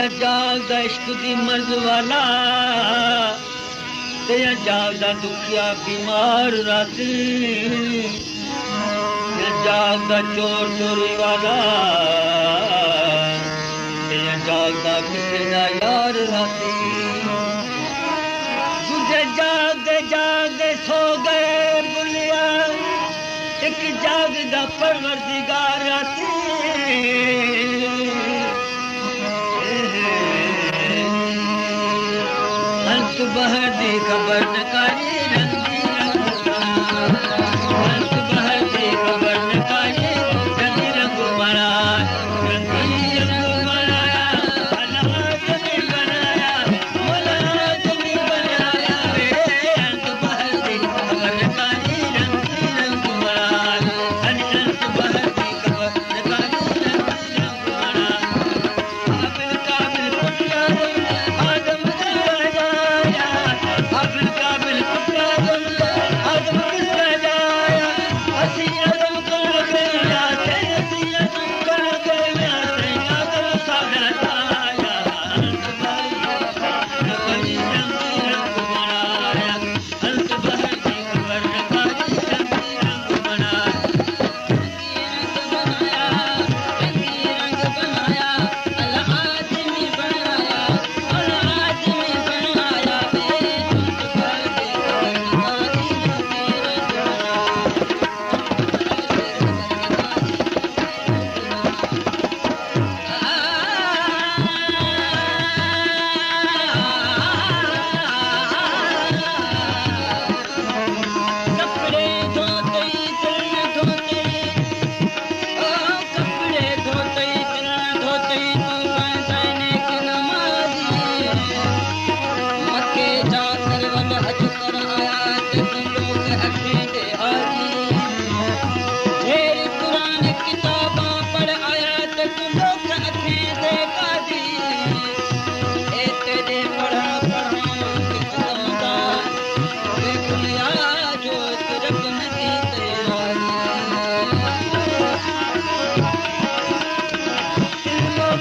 जागदा इश्क दी मर्ज वाला ते जागदा दुखिया बीमार राती जागदा चोर चोरी वाला ते जागदा किसे दा यार राती दूजे जागदे जागदे सो गए बुलिया एक जागदा परवरदिगार राती बहर दी खबर न कारी रंगी रंग बहर दी खबर न कारी रंगी रंग महाराज रंगी रंग बनाया अल्लाह जमी बनाया मौला जमी बनाया रंग बहर दी खबर न कारी रंगी रंग महाराज रंग बहर दी खबर न कारी रंगी रंग महाराज काबिल काबिल पुत्रा आदम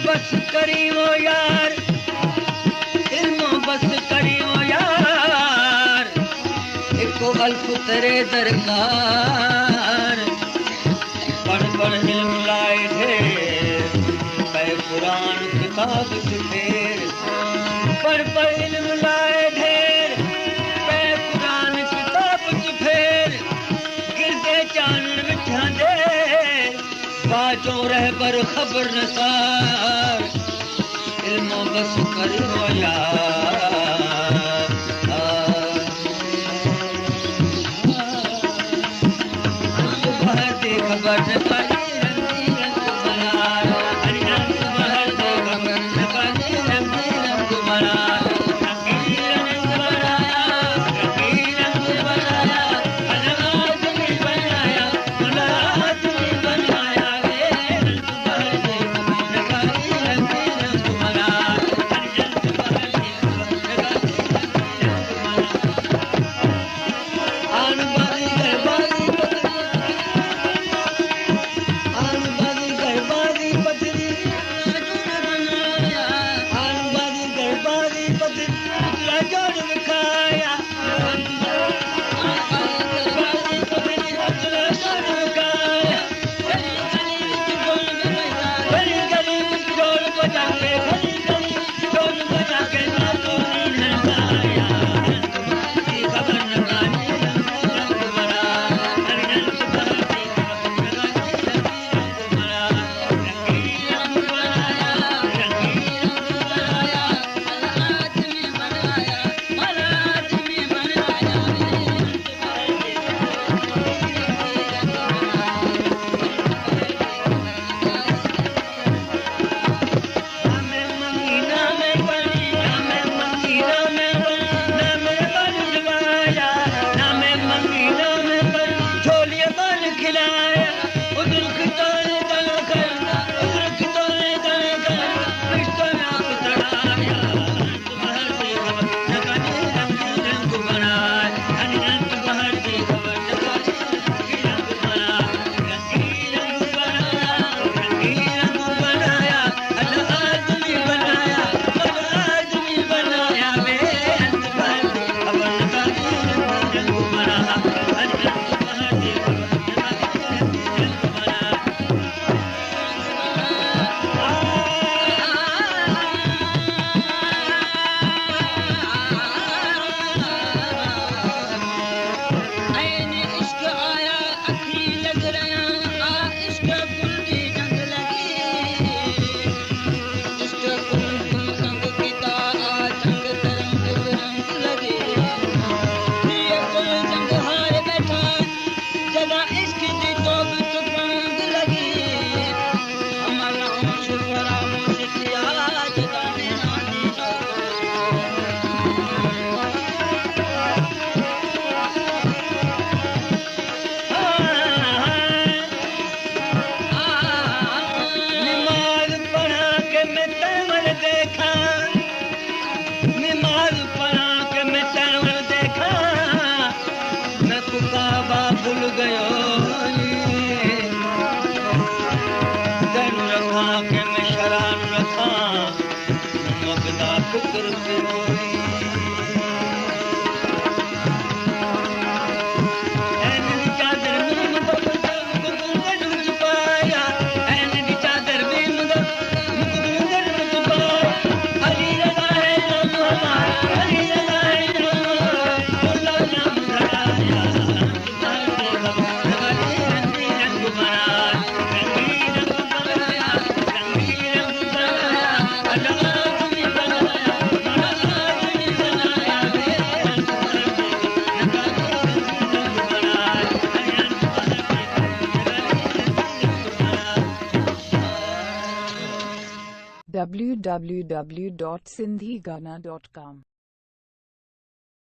बस करियो यार इल्मो बस करियो यार एको अल्फ तेरे दरकार पढ़ पढ़ इल्म लाए थे पै कुरान किताब फेर पढ़ पढ़ इल्म लाए ढेर पै कुरान किताब फेर गिरदे चानन मिठा दे बाजो रहबर खबर नसार इल्मो बस करो यार बहर दे खबर नकारी रंगी रंग बनार रंग बहर दे खबर नकारी रंगी रंग बनार रंगी रंग बनाया रंगी रंग बनाया अल्लाह जमी बनाया अल्लाह जमी बनाया लाख तुरत होई www.sindhigana.com